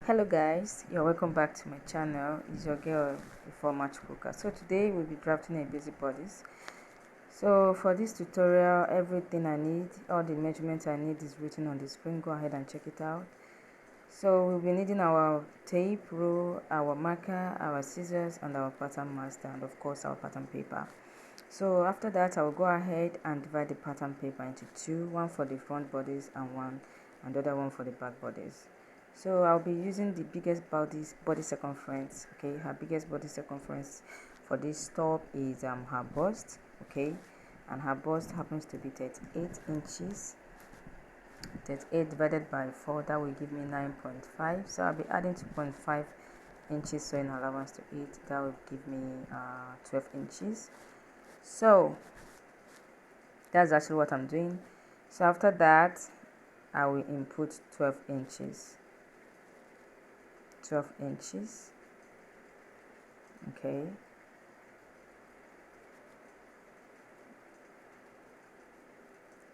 Hello guys, you're welcome back to my channel. It's your girl before match cooker. So today we'll be drafting a basic bodice. So for this tutorial, everything I need, all the measurements I need is written on the screen. Go ahead and check it out. So we'll be needing our tape, rule, our marker, our scissors, and our pattern master, and of course our pattern paper. So after that, I will go ahead and divide the pattern paper into two, one for the front bodice and the other one for the back bodice. So I'll be using the biggest body circumference. Okay, her biggest body circumference for this top is her bust. Okay, and her bust happens to be 38 inches. 38 divided by 4, that will give me 9.5. So I'll be adding 2.5 inches sewing allowance to it. That will give me 12 inches. So that's actually what I'm doing. So after that, I will input 12 inches. 12 inches. Okay.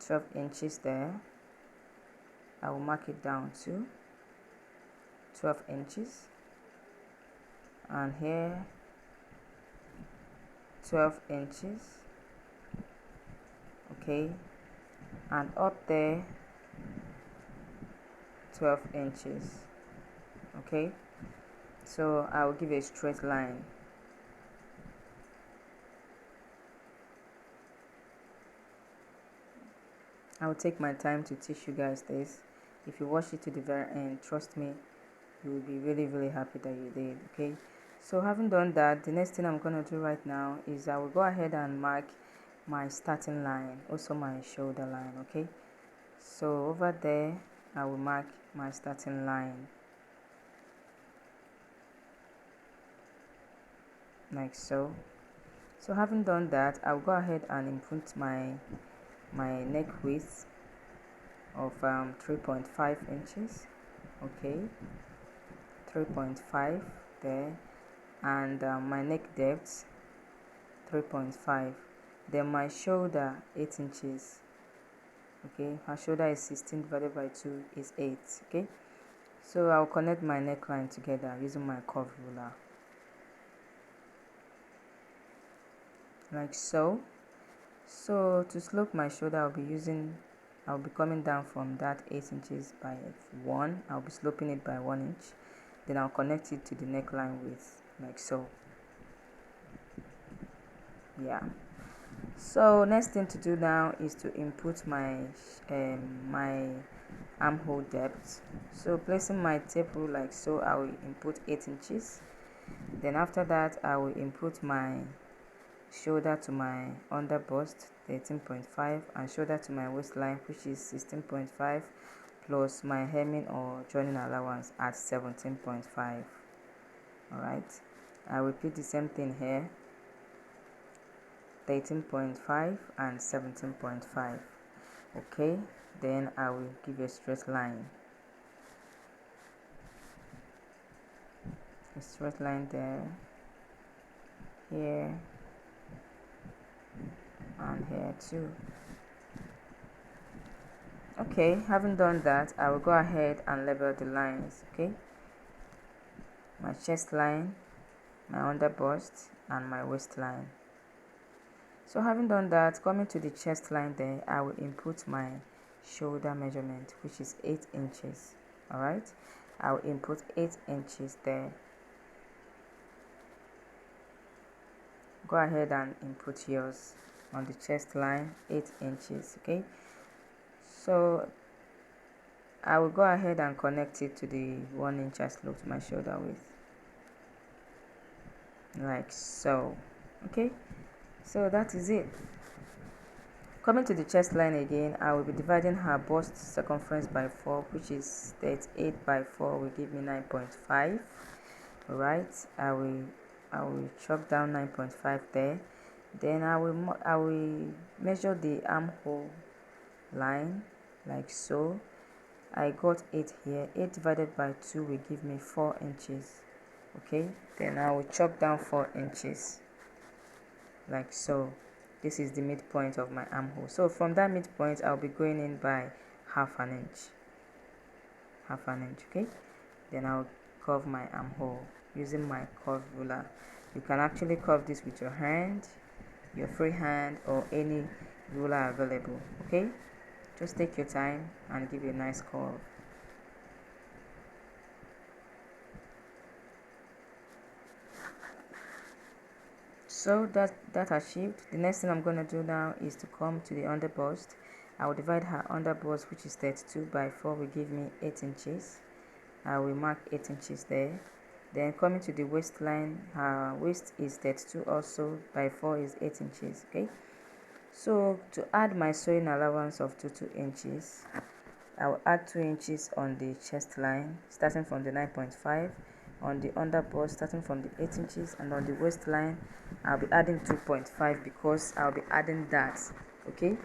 $12 there. I will mark it down to 12 inches. And here 12 inches. Okay. And up there 12 inches. Okay. So I will give a straight line. I will take my time to teach you guys this. If you watch it to the very end, trust me, you will be really happy that you did. Okay, so having done that, the next thing I'm going to do right now is I will go ahead and mark my starting line, also my shoulder line. Okay, so over there I will mark my starting line like so. So having done that, I'll go ahead and input my neck width of 3.5 inches. Okay, 3.5 there, and my neck depth 3.5. Then my shoulder 8 inches. Okay, her shoulder is 16 divided by 2 is 8. Okay, so I'll connect my neckline together using my curve ruler like so. So to slope my shoulder, I'll be coming down from that 8 inches by 1. I'll be sloping it by 1 inch. Then I'll connect it to the neckline width like so. Yeah. So next thing to do now is to input my armhole depth. So placing my tape rule like so, I will input 8 inches. Then after that, I will input my shoulder to my under bust 13.5 and shoulder to my waistline, which is 16.5, plus my hemming or joining allowance at 17.5. Alright, I repeat the same thing here, 13.5 and 17.5. Okay, then I will give a straight line, there, here, and here too. Okay, having done that, I will go ahead and label the lines. Okay, my chest line, my under bust, and my waistline. So having done that, coming to the chest line there, I will input my shoulder measurement, which is 8 inches. Alright, I will input 8 inches there. Go ahead and input yours on the chest line, 8 inches. Okay, so I will go ahead and connect it to the 1 inch I sloped my shoulder with like so. Okay, so that is it. Coming to the chest line again, I will be dividing her bust circumference by 4, which is 38 by 4 will give me 9.5. Alright, I will chop down 9.5 there. Then I will measure the armhole line like so. I got 8 here. 8 divided by 2 will give me 4 inches. Okay, then I will chop down 4 inches like so. This is the midpoint of my armhole. So from that midpoint, I'll be going in by half an inch. Okay. Then I'll curve my armhole using my curve ruler. You can actually curve this with your hand, your free hand, or any ruler available. Okay, just take your time and give it a nice curve. So that achieved, the next thing I'm going to do now is to come to the underbust. I will divide her underbust, which is 32 by 4, will give me 8 inches. I will mark 8 inches there. Then coming to the waistline, her waist is 32 also, by 4 is 8 inches. Okay, so to add my sewing allowance of 2 inches, I will add 2 inches on the chest line starting from the 9.5, on the underbust starting from the 8 inches, and on the waistline I'll be adding 2.5 because I'll be adding that. Okay,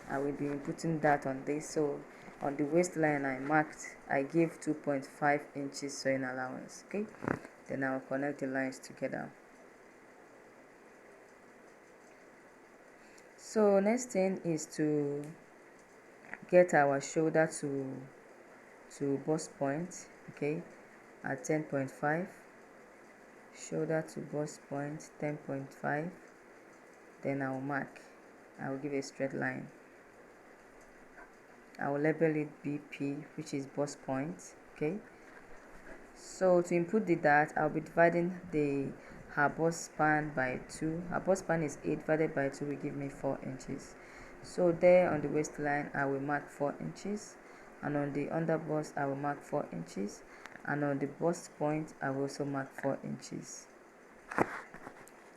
I will be putting that on this. So on the waistline I gave 2.5 inches sewing allowance. Okay, then I'll connect the lines together. So next thing is to get our shoulder to bust point. Okay, at 10.5, shoulder to bust point 10.5. Then I'll mark, I will give a straight line. I will label it BP, which is bust point. Okay, so to input the dart, I'll be dividing her bust span by 2. Her bust span is 8 divided by 2 will give me 4 inches. So there on the waistline I will mark 4 inches, and on the underbust I will mark 4 inches, and on the bust point I will also mark 4 inches.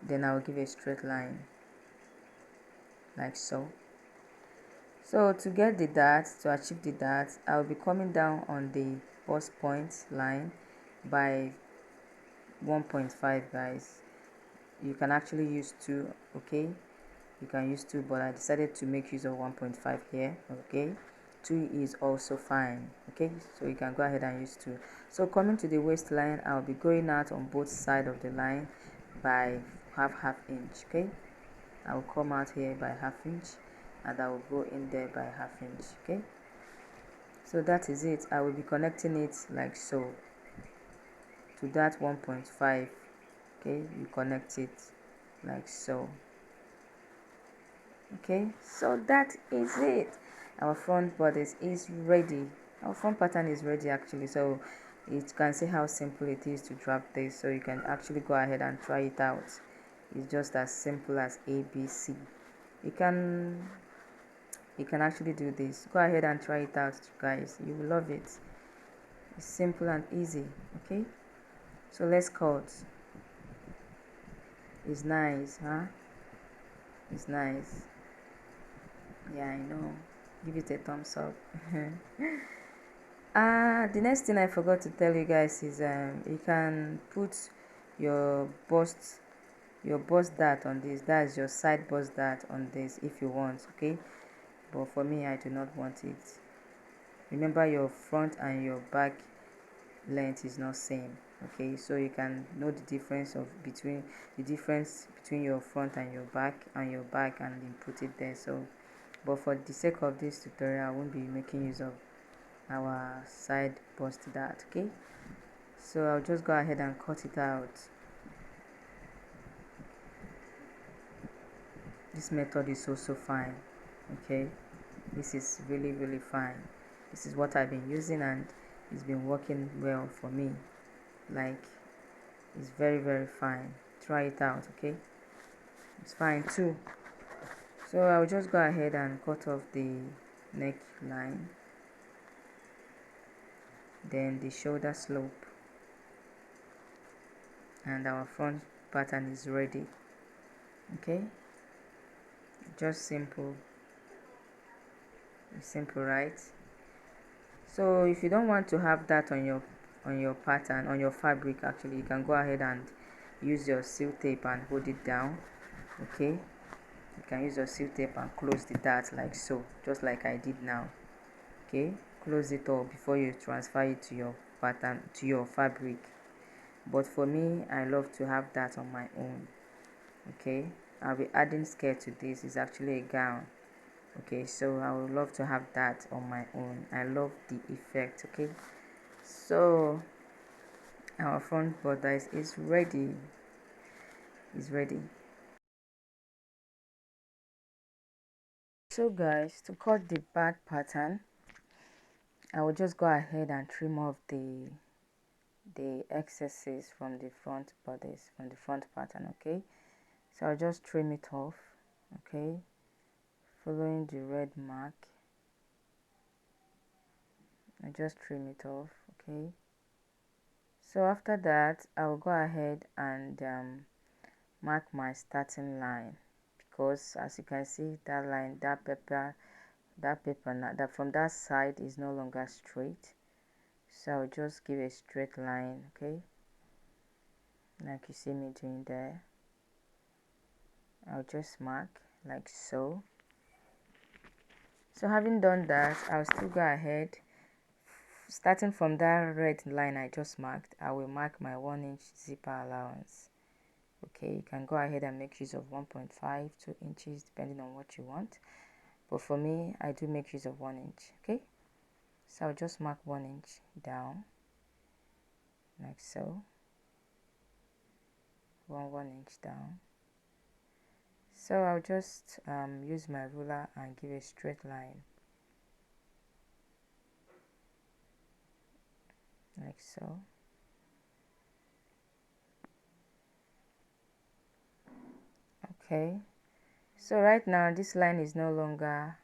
Then I will give a straight line like so. So to get the dart, to achieve the dart, I will be coming down on the bust point line by 1.5, guys. You can actually use 2. Okay, you can use 2, but I decided to make use of 1.5 here. Okay, 2 is also fine. Okay, so you can go ahead and use 2. So coming to the waistline, I'll be going out on both sides of the line by half inch. Okay, I will come out here by half inch, and I will go in there by half inch. Okay, so that is it. I will be connecting it like so to that 1.5. Okay, you connect it like so. Okay, so that is it. Our front bodice is ready. Our front pattern is ready actually. So you can see how simple it is to draft this. So you can actually go ahead and try it out. It's just as simple as ABC. You can actually do this. Go ahead and try it out, guys. You will love it. It's simple and easy. Okay, so let's cut. It's nice, huh? It's nice. Yeah, I know. Give it a thumbs up. The next thing I forgot to tell you guys is you can put your bust dart on this. That's your side bust dart on this if you want. Okay, but for me I do not want it. Remember, your front and your back length is not same. Okay, so you can know the difference between your front and your back and then put it there. So but for the sake of this tutorial, I won't be making use of our side bust dart. Okay, so I'll just go ahead and cut it out. This method is also fine. Okay, this is really fine. This is what I've been using and it's been working well for me. Like, it's very fine. Try it out. Okay, it's fine too. So I'll just go ahead and cut off the neckline, then the shoulder slope, and our front pattern is ready. Okay, just simple. It's simple, right? So if you don't want to have that on your pattern, on your fabric, actually you can go ahead and use your seal tape and hold it down. Okay, you can use your seal tape and close the dart like so, just like I did now. Okay, close it all before you transfer it to your pattern, to your fabric. But for me, I love to have that on my own. Okay, I'll be adding skirt to this. Is actually a gown. Okay, so I would love to have that on my own. I love the effect. Okay, so our front bodice is ready. So guys, to cut the back pattern, I will just go ahead and trim off the excesses from the front bodice, from the front pattern. Okay, so I'll just trim it off. Okay, following the red mark, I just trim it off. Okay, so after that I'll go ahead and mark my starting line, because as you can see, that line, that paper now, that from that side is no longer straight, so I'll just give a straight line. Okay, like you see me doing there. I'll just mark like so. So having done that, I'll still go ahead, starting from that red line I just marked. I will mark my 1-inch zipper allowance. Okay, you can go ahead and make use of 1.5 2 inches depending on what you want, but for me I do make use of 1 inch. Okay, so I'll just mark 1 inch down like so, 1 inch down. So I'll just use my ruler and give a straight line like so. Okay, so right now this line is no longer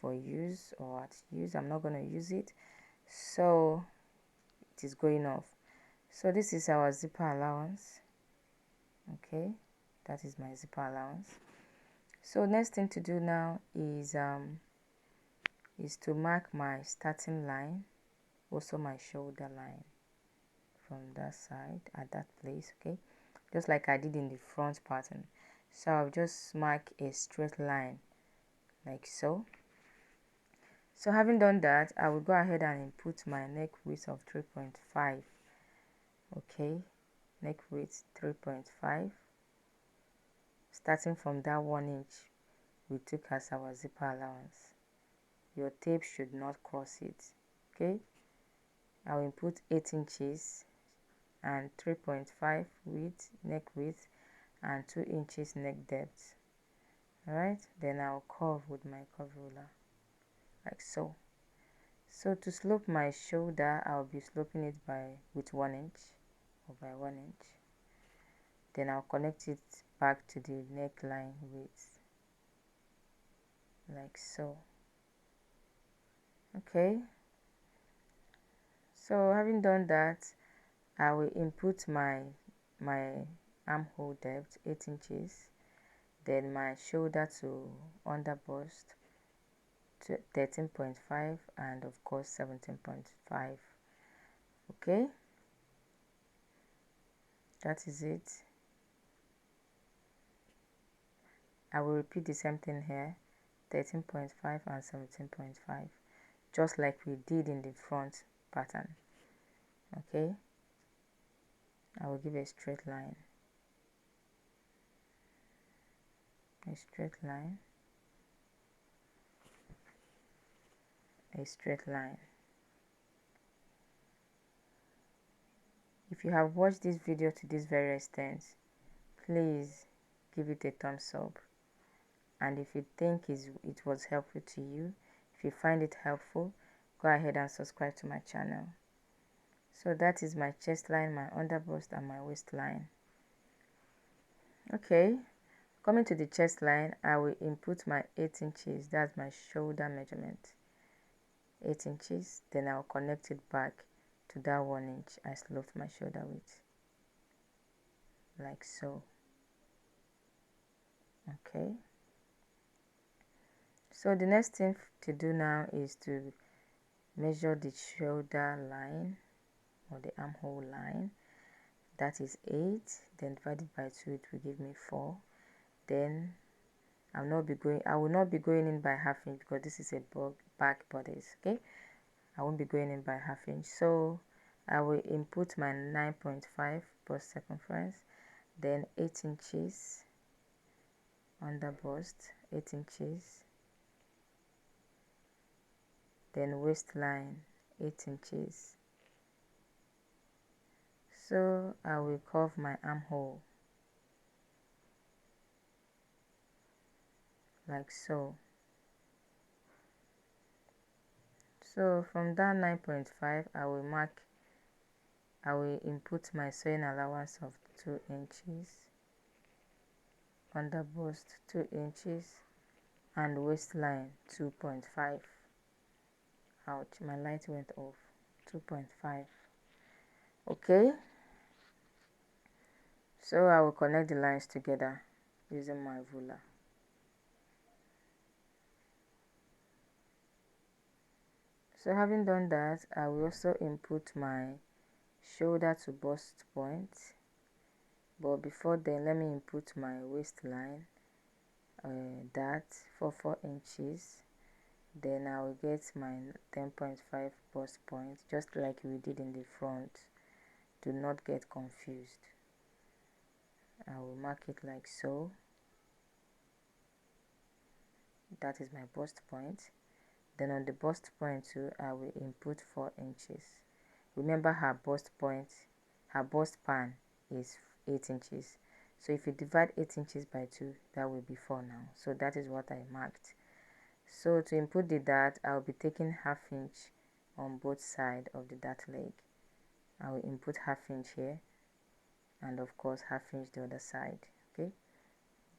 for use or at use. I'm not going to use it, so it is going off. So this is our zipper allowance. Okay, that is my zipper allowance. So next thing to do now is to mark my starting line, also my shoulder line from that side at that place. Okay, just like I did in the front pattern. So I'll just mark a straight line like so. So having done that, I will go ahead and input my neck width of 3.5. Okay, neck width 3.5, starting from that 1 inch we took as our zipper allowance. Your tape should not cross it. Okay, I'll input 8 inches and 3.5 width, neck width, and 2 inches neck depth. Alright, then I'll curve with my curve ruler like so. So to slope my shoulder, I'll be sloping it with 1 inch or by 1 inch. Then I'll connect it back to the neckline width like so. Okay, so having done that, I will input my armhole depth 8 inches, then my shoulder to under bust to 13.5, and of course 17.5. Okay, that is it. I will repeat the same thing here, 13.5 and 17.5, just like we did in the front pattern. Okay, I will give a straight line, a straight line, a straight line. If you have watched this video to this very extent, please give it a thumbs up, and if you think it was helpful to you, if you find it helpful, go ahead and subscribe to my channel. So that is my chest line, my underbust, and my waistline. Okay, coming to the chest line, I will input my 8 inches, that's my shoulder measurement, 8 inches, then I'll connect it back to that 1 inch I sloped my shoulder with like so. Okay, so the next thing to do now is to measure the shoulder line or the armhole line. That is 8, then divided by 2, it will give me 4. Then I will not be going in by half inch, because this is a back bodice. Okay, I won't be going in by half inch, so I will input my 9.5 bust circumference, then 8 inches under bust, 8 inches, then waistline 8 inches. So I will curve my armhole like so. So from that 9.5 I will input my sewing allowance of 2 inches, under bust 2 inches, and waistline 2.5. Ouch, my light went off. 2.5. Okay, so I will connect the lines together using my ruler. So having done that, I will also input my shoulder to bust point, but before then let me input my waistline, that for 4 inches. Then I will get my 10.5 bust point, just like we did in the front. Do not get confused. I will mark it like so. That is my bust point. Then on the bust point too, I will input 4 inches. Remember her bust pan is 8 inches. So if you divide 8 inches by 2, that will be 4 now. So that is what I marked. So to input the dart, I will be taking ½ inch on both sides of the dart leg. I will input ½ inch here, and of course ½ inch the other side. Okay,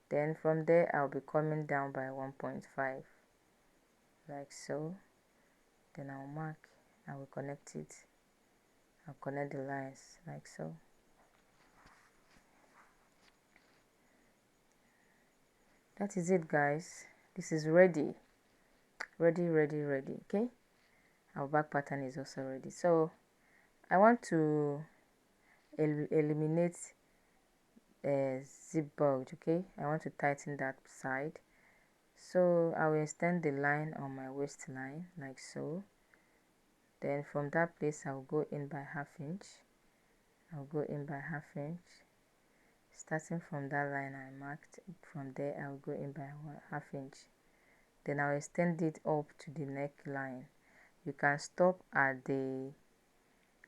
then from there I'll be coming down by 1.5 like so. Then I'll mark, I will connect it, I'll connect the lines like so. That is it, guys. This is ready. Okay, our back pattern is also ready. So I want to eliminate zip bulge. Okay, I want to tighten that side. So I will extend the line on my waistline like so. Then from that place I'll go in by ½ inch. I'll go in by ½ inch. Starting from that line I marked, from there I'll go in by ½ inch. Then I'll extend it up to the neckline. You can stop at the,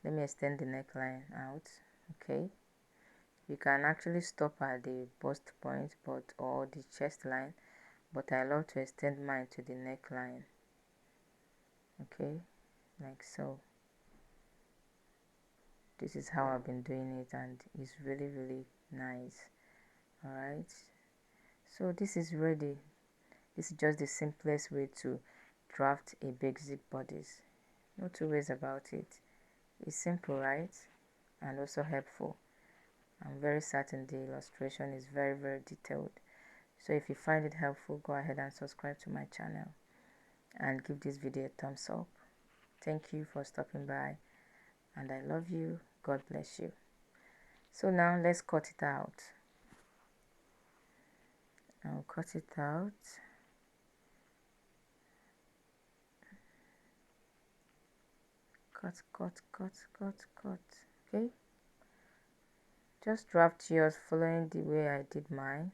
let me extend the neckline out. Okay, you can actually stop at the bust point or the chest line, but I love to extend mine to the neckline. Okay, like so. This is how I've been doing it, and it's really nice. Alright, so this is ready. This is just the simplest way to draft a basic bodice. No two ways about it. It's simple, right? And also helpful. I'm very certain the illustration is very detailed. So if you find it helpful, go ahead and subscribe to my channel and give this video a thumbs up. Thank you for stopping by, and I love you. God bless you. So now let's cut it out. I'll cut it out. Cut. Okay, just draft yours following the way I did mine.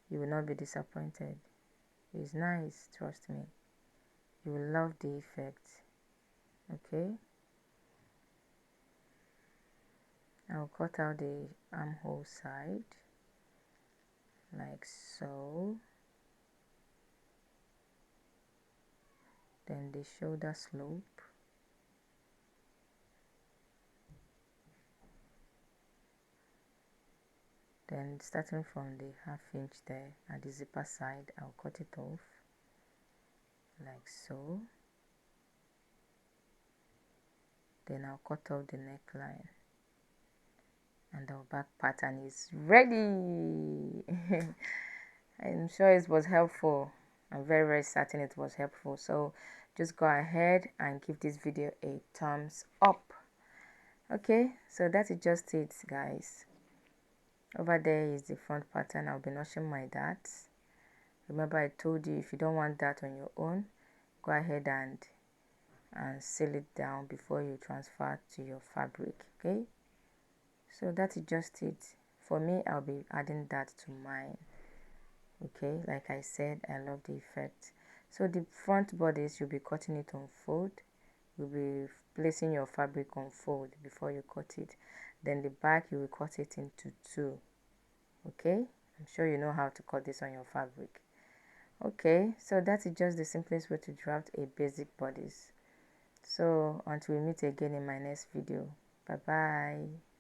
You will not be disappointed. It's nice, trust me. You will love the effect. Okay, I'll cut out the armhole side like so. Then the shoulder slope. Then starting from the ½ inch there at the zipper side, I'll cut it off like so. Then I'll cut off the neckline, and our back pattern is ready. I'm sure it was helpful. I'm very certain it was helpful. So just go ahead and give this video a thumbs up. Okay, so that is just it, guys. Over there is the front pattern. I'll be notching my darts. Remember I told you, if you don't want that on your own, go ahead and seal it down before you transfer to your fabric. Okay, so that is just it. For me, I'll be adding that to mine. Okay, like I said, I love the effect. So the front bodice, you'll be cutting it on fold. You'll be placing your fabric on fold before you cut it. Then the back, you will cut it into two. Okay, I'm sure you know how to cut this on your fabric. Okay, so that is just the simplest way to draft a basic bodice. So until we meet again in my next video, bye bye.